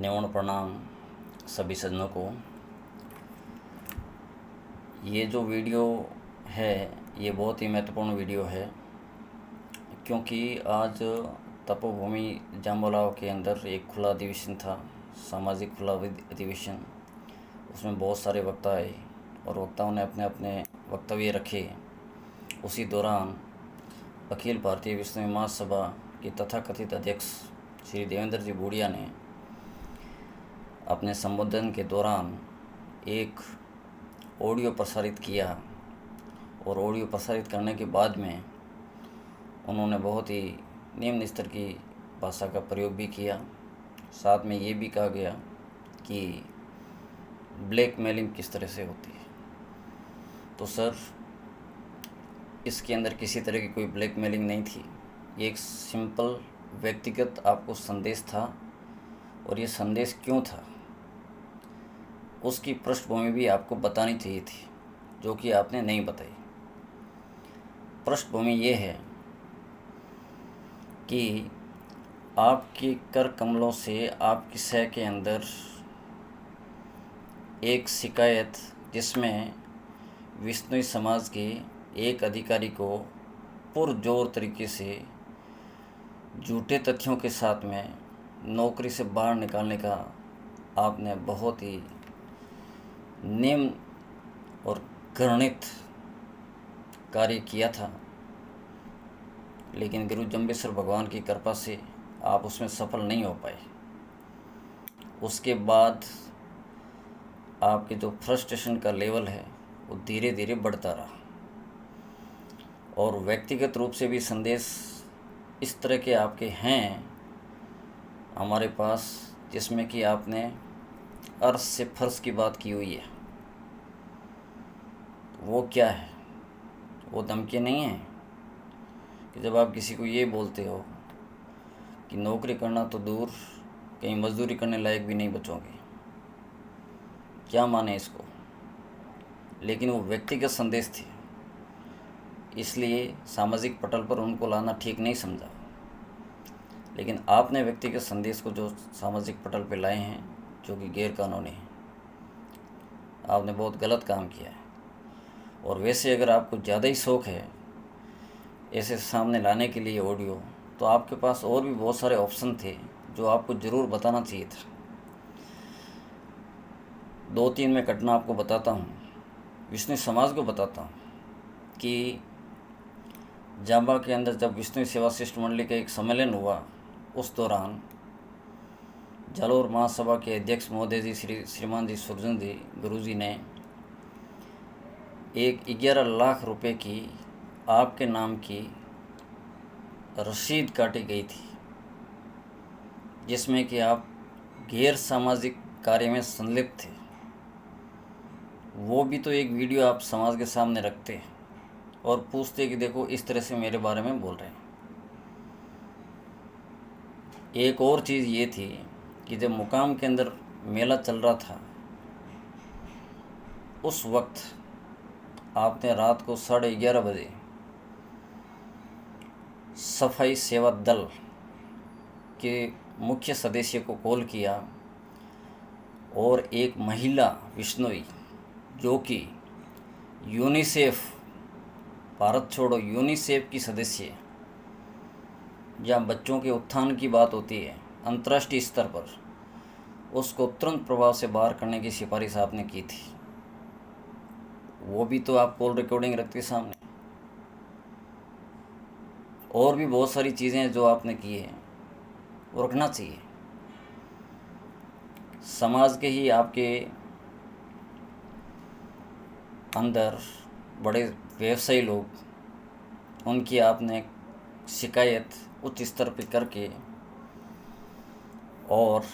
न्यून प्रणाम सभी सज्जनों को। ये जो वीडियो है ये बहुत ही महत्वपूर्ण वीडियो है, क्योंकि आज तपोभूमि जाम्बुलाव के अंदर एक खुला अधिवेशन था, सामाजिक खुला अधिवेशन। उसमें बहुत सारे वक्ता आए और वक्ताओं ने अपने अपने वक्तव्य रखे। उसी दौरान अखिल भारतीय विश्व महासभा के तथाकथित अध्यक्ष श्री देवेंद्र जी बूढ़िया ने अपने संबोधन के दौरान एक ऑडियो प्रसारित किया और ऑडियो प्रसारित करने के बाद में उन्होंने बहुत ही निम्न स्तर की भाषा का प्रयोग भी किया। साथ में ये भी कहा गया कि ब्लैकमेलिंग किस तरह से होती है। तो सर, इसके अंदर किसी तरह की कोई ब्लैकमेलिंग नहीं थी। ये एक सिंपल व्यक्तिगत आपको संदेश था, और ये संदेश क्यों था उसकी पृष्ठभूमि भी आपको बतानी चाहिए थी, जो कि आपने नहीं बताई। पृष्ठभूमि ये है कि आपके कर कमलों से आपकी सह के अंदर एक शिकायत, जिसमें विश्नोई समाज के एक अधिकारी को पुरजोर तरीके से झूठे तथ्यों के साथ में नौकरी से बाहर निकालने का आपने बहुत ही निम्न और घृणित कार्य किया था। लेकिन गुरु जम्बेश्वर भगवान की कृपा से आप उसमें सफल नहीं हो पाए। उसके बाद आपके जो फ्रस्ट्रेशन का लेवल है वो धीरे धीरे बढ़ता रहा, और व्यक्तिगत रूप से भी संदेश इस तरह के आपके हैं हमारे पास, जिसमें कि आपने अर्श से फर्श की बात की हुई है। वो क्या है? वो धमकी नहीं है कि जब आप किसी को ये बोलते हो कि नौकरी करना तो दूर, कहीं मजदूरी करने लायक भी नहीं बचोगे। क्या माने इसको? लेकिन वो व्यक्तिगत संदेश थे, इसलिए सामाजिक पटल पर उनको लाना ठीक नहीं समझा। लेकिन आपने व्यक्तिगत संदेश को जो सामाजिक पटल पर लाए हैं, जो कि गैर कानूनी है, आपने बहुत गलत काम किया है। और वैसे अगर आपको ज़्यादा ही शौक़ है ऐसे सामने लाने के लिए ऑडियो, तो आपके पास और भी बहुत सारे ऑप्शन थे जो आपको ज़रूर बताना चाहिए था। 2-3 मैं घटना आपको बताता हूँ, विष्णु समाज को बताता हूँ कि जांबा के अंदर जब विष्णु सेवा शिष्टमंडली का एक सम्मेलन हुआ, उस दौरान जालोर महासभा के अध्यक्ष महोदय जी श्रीमान जी सुरजन जी गुरुजी ने एक 11 लाख रुपए की आपके नाम की रसीद काटी गई थी, जिसमें कि आप गैर सामाजिक कार्य में संलिप्त थे। वो भी तो एक वीडियो आप समाज के सामने रखते हैं और पूछते कि देखो इस तरह से मेरे बारे में बोल रहे हैं। एक और चीज़ ये थी कि जब मुकाम के अंदर मेला चल रहा था, उस वक्त आपने रात को 11:30 बजे सफाई सेवा दल के मुख्य सदस्य को कॉल किया, और एक महिला विश्नोई जो कि यूनिसेफ, भारत छोड़ो यूनिसेफ की सदस्य है, जहाँ बच्चों के उत्थान की बात होती है अंतर्राष्ट्रीय स्तर पर, उसको तुरंत प्रभाव से बाहर करने की सिफारिश आपने की थी। वो भी तो आप कॉल रिकॉर्डिंग रखते सामने। और भी बहुत सारी चीज़ें जो आपने की हैं वो रखना चाहिए। समाज के ही आपके अंदर बड़े व्यवसायी लोग, उनकी आपने शिकायत उच्च स्तर पर करके और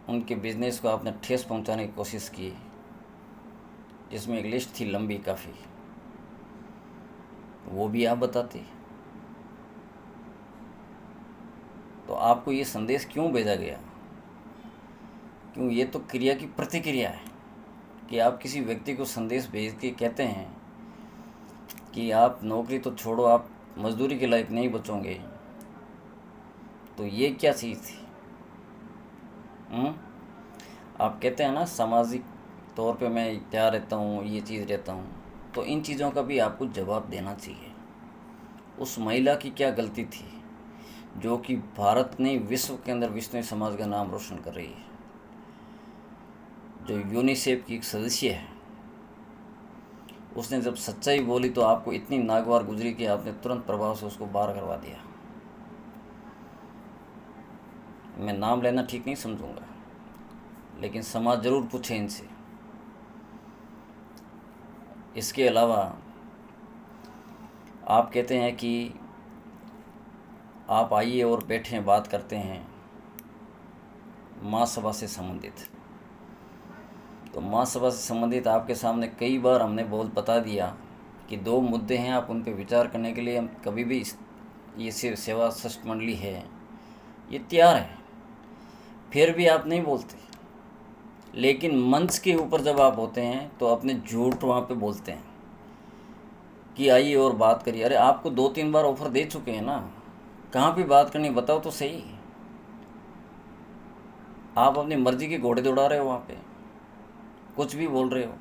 उनके बिजनेस को आपने ठेस पहुंचाने की कोशिश की, जिसमें एक लिस्ट थी लंबी काफ़ी। वो भी आप बताते। तो आपको ये संदेश क्यों भेजा गया? क्यों? ये तो क्रिया की प्रतिक्रिया है कि आप किसी व्यक्ति को संदेश भेज के कहते हैं कि आप नौकरी तो छोड़ो, आप मजदूरी के लायक नहीं बचोगे। तो ये क्या चीज़ थी? हम्म? आप कहते हैं ना सामाजिक तौर पे मैं क्या रहता हूँ, ये चीज़ रहता हूँ, तो इन चीज़ों का भी आपको जवाब देना चाहिए। उस महिला की क्या गलती थी जो कि भारत ने विश्व के अंदर विश्व समाज का नाम रोशन कर रही है, जो यूनिसेफ की एक सदस्य है। उसने जब सच्चाई बोली तो आपको इतनी नागवार गुजरी कि आपने तुरंत प्रभाव से उसको बाहर करवा दिया। मैं नाम लेना ठीक नहीं समझूंगा, लेकिन समाज ज़रूर पूछे इनसे। इसके अलावा आप कहते हैं कि आप आइए और बैठें, बात करते हैं महासभा से संबंधित। तो महासभा से संबंधित आपके सामने कई बार हमने बता दिया कि 2 मुद्दे हैं, आप उन पर विचार करने के लिए हम कभी भी ये सेवा शिष्ट मंडली है ये तैयार है। फिर भी आप नहीं बोलते, लेकिन मंच के ऊपर जब आप होते हैं तो अपने झूठ वहाँ पे बोलते हैं कि आइए और बात करिए। अरे आपको 2-3 बार ऑफर दे चुके हैं ना, कहाँ पे बात करनी बताओ तो सही। आप अपनी मर्जी के घोड़े दौड़ा रहे हो, वहाँ पे कुछ भी बोल रहे हो।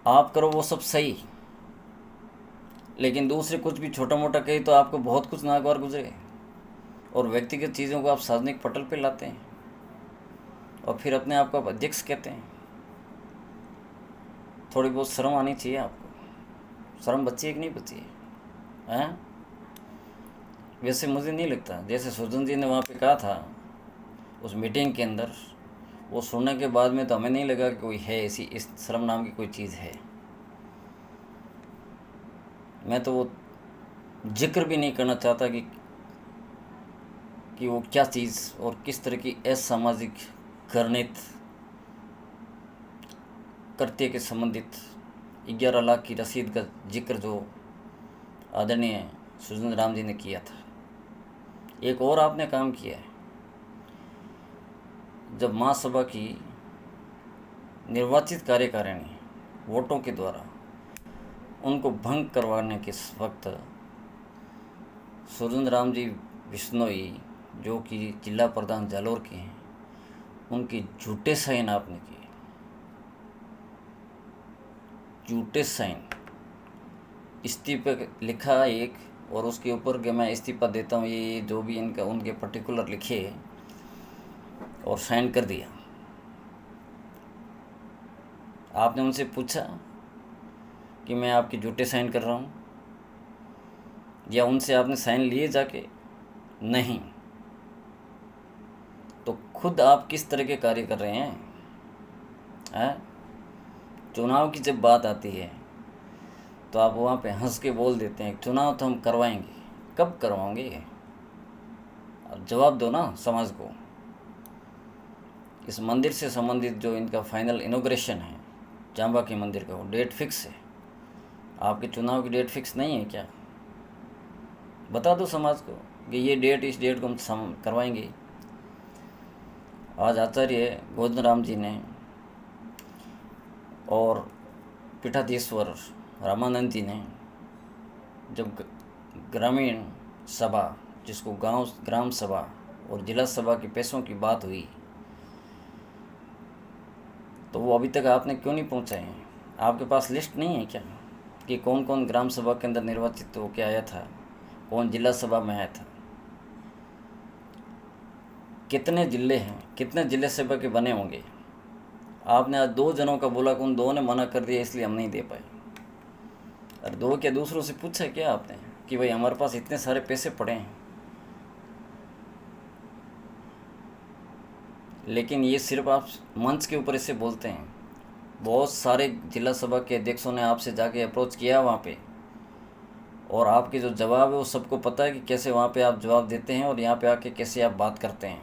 आप करो वो सब सही, लेकिन दूसरे कुछ भी छोटा मोटा कहे तो आपको बहुत कुछ नागवार गुजरे, और व्यक्तिगत चीज़ों को आप सार्वजनिक पटल पे लाते हैं और फिर अपने आप को आप अध्यक्ष कहते हैं। थोड़ी बहुत शर्म आनी चाहिए आपको। शर्म बच्ची है कि नहीं बच्ची है, हैं? वैसे मुझे नहीं लगता, जैसे सुजन जी ने वहाँ पे कहा था उस मीटिंग के अंदर, वो सुनने के बाद में तो हमें नहीं लगा कि कोई है ऐसी, इस शर्म नाम की कोई चीज़ है। मैं तो वो जिक्र भी नहीं करना चाहता कि वो क्या चीज़ और किस तरह की असामाजिक घृणित कृत्य के संबंधित 11 लाख की रसीद का जिक्र जो आदरणीय सुजन राम जी ने किया था। एक और आपने काम किया है, जब महासभा की निर्वाचित कार्यकारिणी वोटों के द्वारा उनको भंग करवाने के वक्त सुरेंद्र राम जी बिश्नोई जो कि जिला प्रधान जालोर के हैं, उनकी झूठे साइन आपने किए, झूठे साइन। इस्तीफे लिखा एक, और उसके ऊपर कि मैं इस्तीफा देता हूँ, ये जो भी इनका उनके पर्टिकुलर लिखे और साइन कर दिया। आपने उनसे पूछा कि मैं आपके झूठे साइन कर रहा हूँ, या उनसे आपने साइन लिए जाके? नहीं। तो खुद आप किस तरह के कार्य कर रहे हैं? चुनाव की जब बात आती है तो आप वहाँ पे हंस के बोल देते हैं चुनाव तो हम करवाएंगे। कब करवाओगे? अब जवाब दो ना समाज को। इस मंदिर से संबंधित जो इनका फाइनल इनॉग्रेशन है जांबा के मंदिर का, वो डेट फिक्स है। आपके चुनाव की डेट फिक्स नहीं है क्या? बता दो समाज को कि ये डेट, इस डेट को हम करवाएंगे। आज आचार्य गोविंद राम जी ने और पीठाधीश्वर रामानंद जी ने जब ग्रामीण सभा, जिसको ग्राम सभा और जिला सभा के पैसों की बात हुई, तो वो अभी तक आपने क्यों नहीं पहुंचाए हैं? आपके पास लिस्ट नहीं है क्या कि कौन कौन ग्राम सभा के अंदर निर्वाचित होकर आया था, कौन जिला सभा में आया था? कितने जिले हैं, कितने जिले सभा के बने होंगे? आपने आज 2 जनों का बोला कि उन 2 ने मना कर दिया इसलिए हम नहीं दे पाए। और 2 क्या दूसरों से पूछा क्या आपने कि भाई हमारे पास इतने सारे पैसे पड़े हैं? लेकिन ये सिर्फ आप मंच के ऊपर इससे बोलते हैं। बहुत सारे जिला सभा के अध्यक्षों ने आपसे जाके अप्रोच किया वहाँ पे, और आपके जो जवाब है वो सबको पता है कि कैसे वहाँ पे आप जवाब देते हैं और यहाँ पे आके कैसे आप बात करते हैं।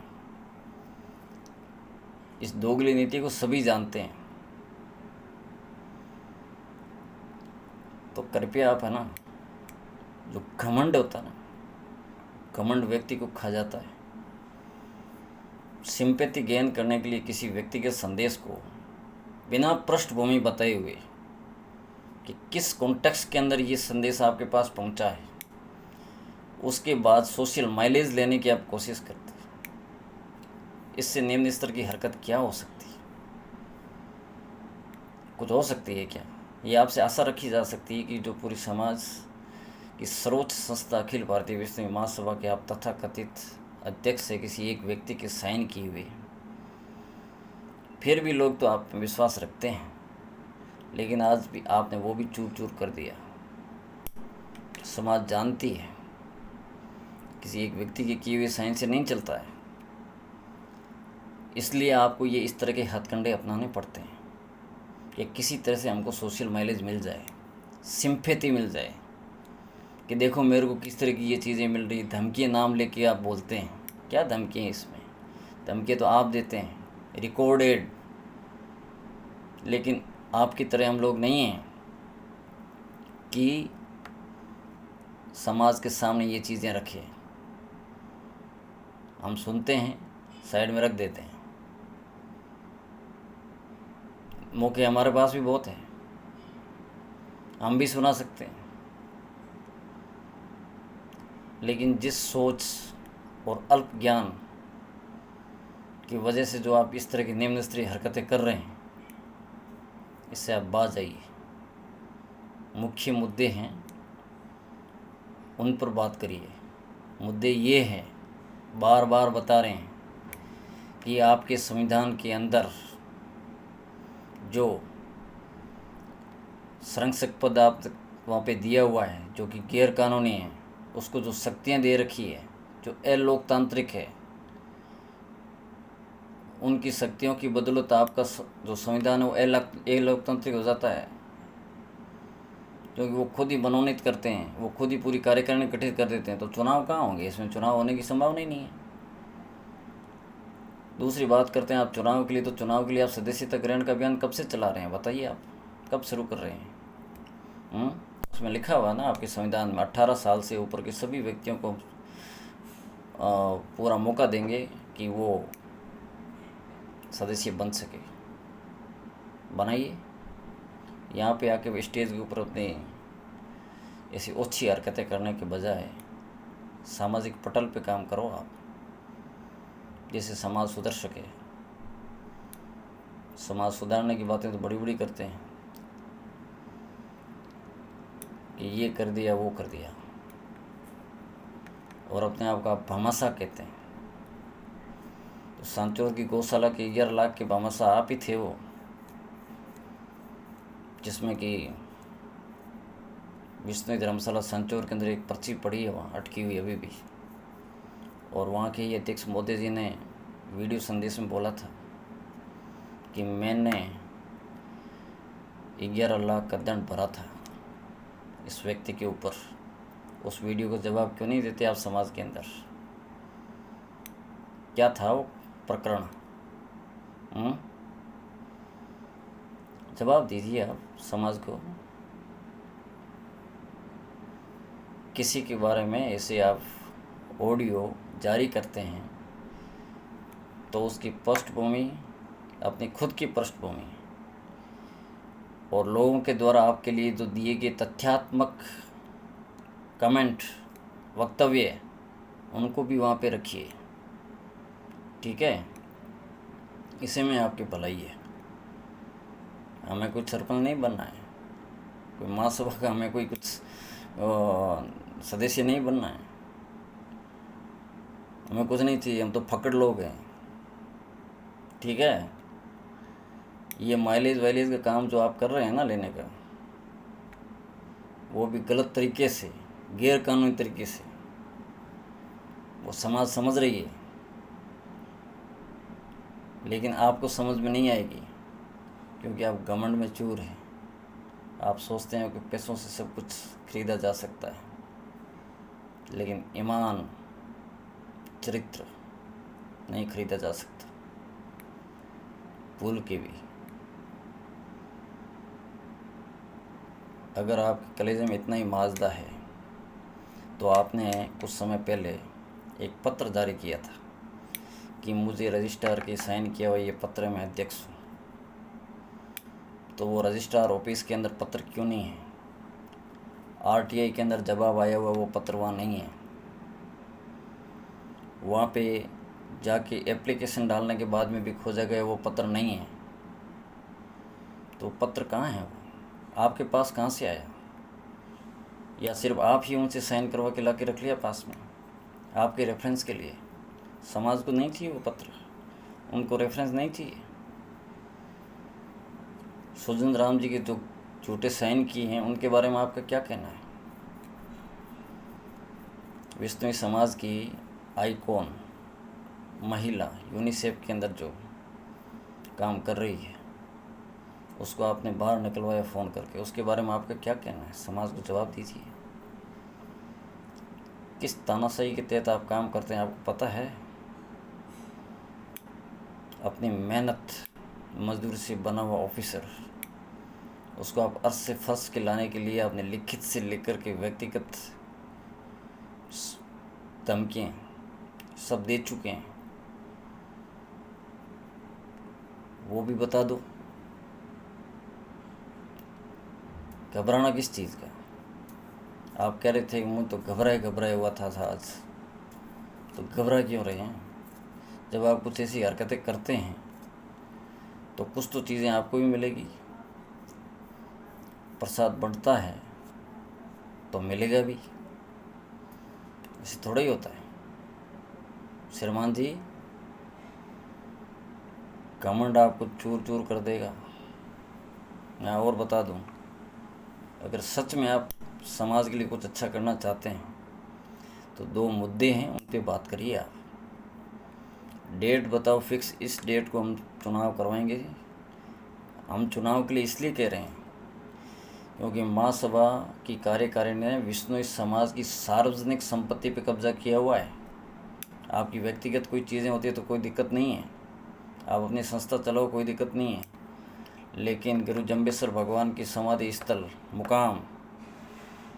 इस दोगली नीति को सभी जानते हैं। तो कृपया आप, है ना, जो घमंड होता है ना, घमंड व्यक्ति को खा जाता है। सिंपैथी गेन करने के लिए किसी व्यक्ति के संदेश को बिना पृष्ठभूमि बताए हुए कि किस कॉन्टेक्स्ट के अंदर ये संदेश आपके पास पहुंचा है, उसके बाद सोशल माइलेज लेने की आप कोशिश करते हैं। इससे निम्न स्तर की हरकत क्या हो सकती है? कुछ हो सकती है क्या? ये आपसे आशा रखी जा सकती है कि जो पूरी समाज की सर्वोच्च संस्था अखिल भारतीय विश्व महासभा के आप तथाकथित अध्यक्ष से किसी एक व्यक्ति के साइन किए हुए, फिर भी लोग तो आप में विश्वास रखते हैं, लेकिन आज भी आपने वो भी चूर चूर कर दिया। समाज जानती है किसी एक व्यक्ति के किए हुए साइन से नहीं चलता है, इसलिए आपको ये इस तरह के हथकंडे अपनाने पड़ते हैं कि किसी तरह से हमको सोशल माइलेज मिल जाए, सिंपैथी मिल जाए कि देखो मेरे को किस तरह की ये चीज़ें मिल रही। धमकी नाम लेके आप बोलते हैं, क्या धमकी है इसमें? धमकी तो आप देते हैं, रिकॉर्डेड, लेकिन आपकी तरह हम लोग नहीं हैं कि समाज के सामने ये चीज़ें रखें। हम सुनते हैं, साइड में रख देते हैं। मौके हमारे पास भी बहुत हैं, हम भी सुना सकते हैं, लेकिन जिस सोच और अल्प ज्ञान की वजह से जो आप इस तरह की निम्न स्तरीय हरकतें कर रहे हैं, इससे आप बाज आइए। मुख्य मुद्दे हैं, उन पर बात करिए। मुद्दे ये हैं, बार बार बता रहे हैं कि आपके संविधान के अंदर जो संरक्षक पद आप वहाँ पे दिया हुआ है, जो कि गैर कानूनी है, उसको जो शक्तियाँ दे रखी है, जो अलोकतांत्रिक है, उनकी शक्तियों की बदौलत आपका जो संविधान है वो अलोकतांत्रिक हो जाता है, क्योंकि वो खुद ही मनोनीत करते हैं, वो खुद ही पूरी कार्यकारिणी गठित कर देते हैं। तो चुनाव कहाँ होंगे? इसमें चुनाव होने की संभावना ही नहीं है। दूसरी बात करते हैं आप चुनाव के लिए, तो चुनाव के लिए आप सदस्यता ग्रहण का अभियान कब से चला रहे हैं? बताइए, आप कब शुरू कर रहे हैं? उसमें लिखा हुआ ना आपके संविधान में 18 साल से ऊपर के सभी व्यक्तियों को पूरा मौका देंगे कि वो सदस्य बन सके। बनाइए। यहाँ पे आके स्टेज के ऊपर अपने ऐसी ओछी हरकतें करने के बजाय सामाजिक पटल पे काम करो आप, जिससे समाज सुधर सके। समाज सुधारने की बातें तो बड़ी बड़ी करते हैं कि ये कर दिया वो कर दिया, और अपने आप का भामाशाह कहते हैं। तो सांचौर की गौशाला के 11 लाख के भामाशाह आप ही थे वो, जिसमें कि विष्णु धर्मशाला सांचौर के अंदर एक पर्ची पड़ी है वहाँ अटकी हुई अभी भी, और वहाँ के ही अध्यक्ष मोदी जी ने वीडियो संदेश में बोला था कि मैंने 11 लाख का दंड भरा था इस व्यक्ति के ऊपर। उस वीडियो को जवाब क्यों नहीं देते आप समाज के अंदर? क्या था वो प्रकरण? जवाब दीजिए आप समाज को। किसी के बारे में ऐसे आप ऑडियो जारी करते हैं तो उसकी पृष्ठभूमि अपनी खुद की पृष्ठभूमि और लोगों के द्वारा आपके लिए जो दिए गए तथ्यात्मक कमेंट वक्तव्य, उनको भी वहाँ पे रखिए, ठीक है? इसी में आपकी भलाई है। हमें कोई सरपंच नहीं बनना है, कोई महासभा का हमें कोई कुछ सदस्य नहीं बनना है, हमें कुछ नहीं चाहिए। हम तो फकड़ लोग हैं, ठीक है? ये माइलेज वाइलेज का काम जो आप कर रहे हैं ना लेने का, वो भी गलत तरीके से, गैर कानूनी तरीके से, वो समाज समझ रही है, लेकिन आपको समझ में नहीं आएगी, क्योंकि आप घमंड में चूर हैं। आप सोचते हैं कि पैसों से सब कुछ खरीदा जा सकता है, लेकिन ईमान, चरित्र नहीं खरीदा जा सकता, भूल के भी। अगर आपके कलेजे में इतना ही माजदा है तो आपने कुछ समय पहले एक पत्र जारी किया था कि मुझे रजिस्ट्रार के साइन किया हुआ ये पत्र मैं अध्यक्ष हूँ। तो वो रजिस्ट्रार ऑफिस के अंदर पत्र क्यों नहीं है? आरटीआई के अंदर जवाब आया हुआ वो पत्र वहाँ नहीं है। वहाँ पे जाके एप्लीकेशन डालने के बाद में भी खोजा गया वो पत्र नहीं है, तो पत्र कहाँ है? वो आपके पास कहाँ से आया? या सिर्फ आप ही उनसे साइन करवा के ला के रख लिया पास में आपके रेफरेंस के लिए? समाज को नहीं चाहिए वो पत्र, उनको रेफरेंस नहीं चाहिए। सुजन राम जी के जो झूठे साइन किए हैं उनके बारे में आपका क्या कहना है? विश्नोई समाज की आइकॉन महिला यूनिसेफ के अंदर जो काम कर रही है उसको आपने बाहर निकलवाया फ़ोन करके, उसके बारे में आपका क्या कहना है? समाज को जवाब दीजिए। किस तानाशाही के तहत आप काम करते हैं आपको पता है? अपनी मेहनत मजदूरी से बना हुआ ऑफिसर, उसको आप अर्श से फंस के लाने के लिए आपने लिखित से लेकर के व्यक्तिगत धमकियाँ सब दे चुके हैं, वो भी बता दो। घबराना किस चीज़ का? आप कह रहे थे कि मुझे तो घबराए हुआ था आज, तो घबरा क्यों रहे हैं? जब आप कुछ ऐसी हरकतें करते हैं तो कुछ तो चीज़ें आपको भी मिलेगी। प्रसाद बढ़ता है तो मिलेगा भी, ऐसे थोड़ा ही होता है। श्रीमान जी, घमंड आपको चूर चूर कर देगा। मैं और बता दूं, अगर सच में आप समाज के लिए कुछ अच्छा करना चाहते हैं तो 2 मुद्दे हैं, उन पे बात करिए आप। डेट बताओ फिक्स, इस डेट को हम चुनाव करवाएंगे। हम चुनाव के लिए इसलिए कह रहे हैं क्योंकि महासभा की कार्यकारिणी ने विश्नोई समाज की सार्वजनिक संपत्ति पे कब्जा किया हुआ है। आपकी व्यक्तिगत कोई चीज़ें होती है तो कोई दिक्कत नहीं है, आप अपनी संस्था चलाओ, कोई दिक्कत नहीं है। लेकिन गुरु जम्बेश्वर भगवान की समाधि स्थल मुकाम,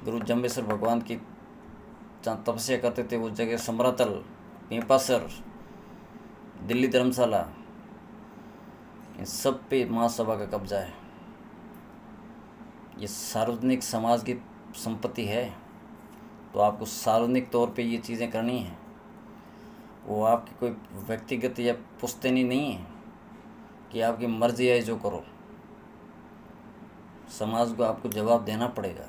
गुरु जम्बेश्वर भगवान की जहाँ तपस्या करते थे, उस जगह समरातल, पीपासर, दिल्ली धर्मशाला, इन सब पे महासभा का कब्जा है। ये सार्वजनिक समाज की संपत्ति है, तो आपको सार्वजनिक तौर पे ये चीज़ें करनी हैं। वो आपकी कोई व्यक्तिगत या पुश्तैनी नहीं है कि आपकी मर्जी है जो करो। समाज को आपको जवाब देना पड़ेगा।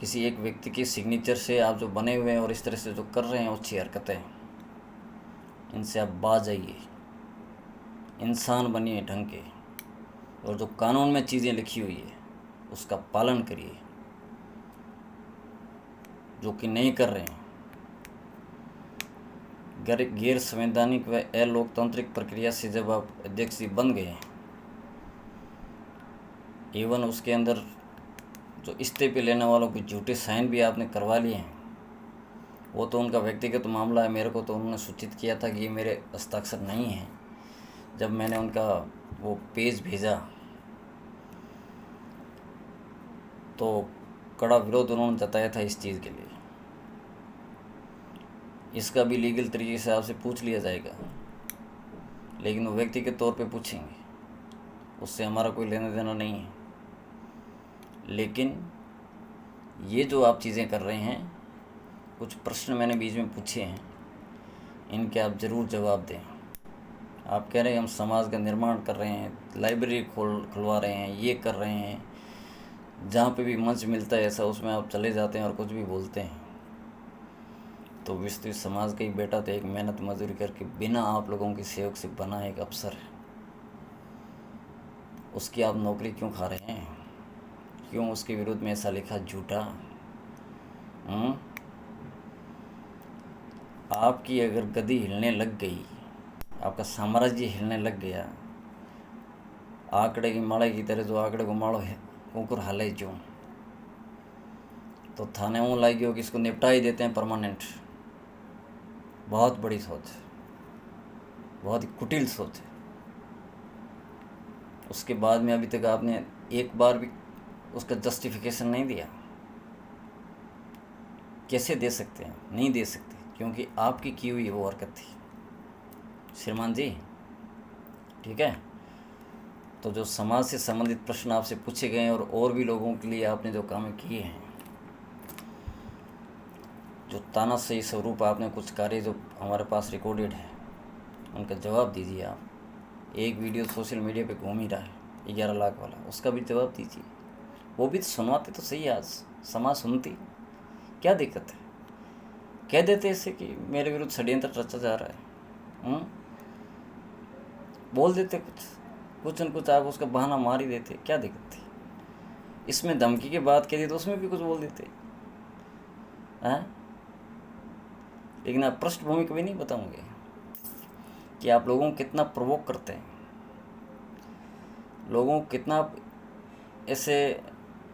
किसी एक व्यक्ति के सिग्नेचर से आप जो बने हुए हैं और इस तरह से जो कर रहे हैं अच्छी हरकतें, इनसे आप बाज आइए, इंसान बनिए ढंग के, और जो कानून में चीज़ें लिखी हुई है उसका पालन करिए, जो कि नहीं कर रहे हैं। गैर संवैधानिक व अलोकतांत्रिक प्रक्रिया से जब आप अध्यक्ष जी बन गए, इवन उसके अंदर जो इस्तीफे लेने वालों के झूठे साइन भी आपने करवा लिए हैं, वो तो उनका व्यक्तिगत मामला है। मेरे को तो उन्होंने सूचित किया था कि ये मेरे हस्ताक्षर नहीं हैं। जब मैंने उनका वो पेज भेजा तो कड़ा विरोध उन्होंने जताया था इस चीज़ के लिए। इसका भी लीगल तरीके से आपसे पूछ लिया जाएगा, लेकिन वो व्यक्तिगत तौर पे पूछेंगे, उससे हमारा कोई लेना देना नहीं है। लेकिन ये जो आप चीज़ें कर रहे हैं, कुछ प्रश्न मैंने बीच में पूछे हैं, इनके आप ज़रूर जवाब दें। आप कह रहे हैं हम समाज का निर्माण कर रहे हैं, लाइब्रेरी खुलवा रहे हैं, ये कर रहे हैं, जहाँ पे भी मंच मिलता है ऐसा उसमें आप चले जाते हैं और कुछ भी बोलते हैं। तो विश्व समाज का ही बेटा तो एक मेहनत मजदूरी करके बिना आप लोगों की सहयोग से बना एक अफसर है, उसकी आप नौकरी क्यों खा रहे हैं? क्यों उसके विरुद्ध में ऐसा लिखा झूठा? आपकी अगर गद्दी हिलने लग गई, आपका साम्राज्य हिलने लग गया, आंकड़े की माड़ा की तरह जो आंकड़े को माड़ो है कुकुर हाले जो, तो थाने में लाई गयो कि इसको निपटा ही देते हैं परमानेंट। बहुत बड़ी सोच है, बहुत ही कुटिल सोच है। उसके बाद में अभी तक आपने एक बार भी उसका जस्टिफिकेशन नहीं दिया। कैसे दे सकते हैं? नहीं दे सकते, क्योंकि आपकी की हुई वो हरकत थी श्रीमान जी। ठीक है, तो जो समाज से संबंधित प्रश्न आपसे पूछे गए हैं और भी लोगों के लिए आपने जो काम किए हैं, जो तानाशाही स्वरूप आपने कुछ कार्य जो हमारे पास रिकॉर्डेड है उनका जवाब दीजिए आप। एक वीडियो सोशल मीडिया पे घूम ही रहा है 11 लाख वाला, उसका भी जवाब दीजिए। वो भी तो सुनवाते तो सही, आज समाज सुनती, क्या दिक्कत है? कह देते इससे कि मेरे विरुद्ध षड्यंत्र रचा जा रहा है, बोल देते कुछ न कुछ, आप उसका बहाना मार ही देते, क्या दिक्कत थी? इसमें धमकी की बात कह दी तो उसमें भी कुछ बोल देते हैं। लेकिन आप पृष्ठभूमि कभी नहीं बताओगे कि आप लोगों को कितना प्रोवोक करते हैं, लोगों को कितना ऐसे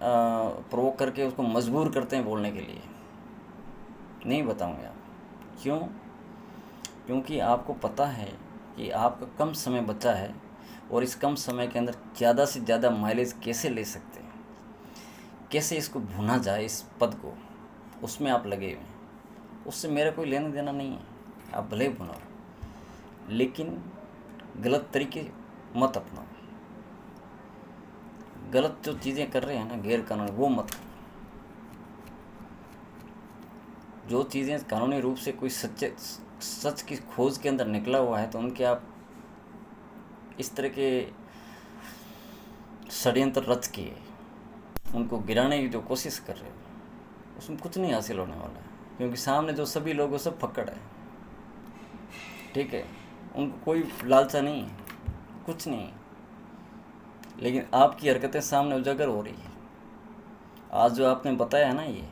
प्रोवोक करके उसको मजबूर करते हैं बोलने के लिए। नहीं बताऊंगे आप। क्यों? क्योंकि आपको पता है कि आपका कम समय बचा है और इस कम समय के अंदर ज़्यादा से ज़्यादा माइलेज कैसे ले सकते हैं, कैसे इसको भुना जाए इस पद को, उसमें आप लगे हुए हैं। उससे मेरा कोई लेना देना नहीं है, आप भले ही भुनाओ, लेकिन गलत तरीके मत अपनाओ। गलत जो चीज़ें कर रहे हैं ना गैर कानूनी, वो मत करो। जो चीज़ें कानूनी रूप से कोई सच की खोज के अंदर निकला हुआ है तो उनके आप इस तरह के षड्यंत्र रच के उनको गिराने की जो कोशिश कर रहे हो उसमें कुछ नहीं हासिल होने वाला है, क्योंकि सामने जो सभी लोग सब फक्कड़ है। ठीक है, उनको कोई लालसा नहीं है, कुछ नहीं, लेकिन आपकी हरकतें सामने उजागर हो रही है। आज जो आपने बताया है ना, ये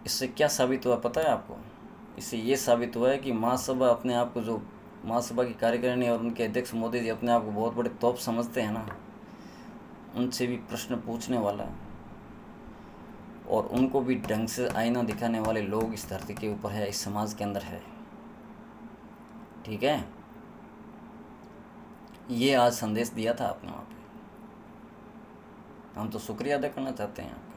इससे क्या साबित हुआ पता है आपको? इससे ये साबित हुआ है कि महासभा अपने आप को, जो महासभा की कार्यकारिणी और उनके अध्यक्ष मोदी जी अपने आप को बहुत बड़े तोप समझते हैं ना, उनसे भी प्रश्न पूछने वाला और उनको भी ढंग से आईना दिखाने वाले लोग इस धरती के ऊपर है, इस समाज के अंदर है। ठीक है, ये आज संदेश दिया था आपने वहाँ पे। हम तो शुक्रिया अदा करना चाहते हैं आपका।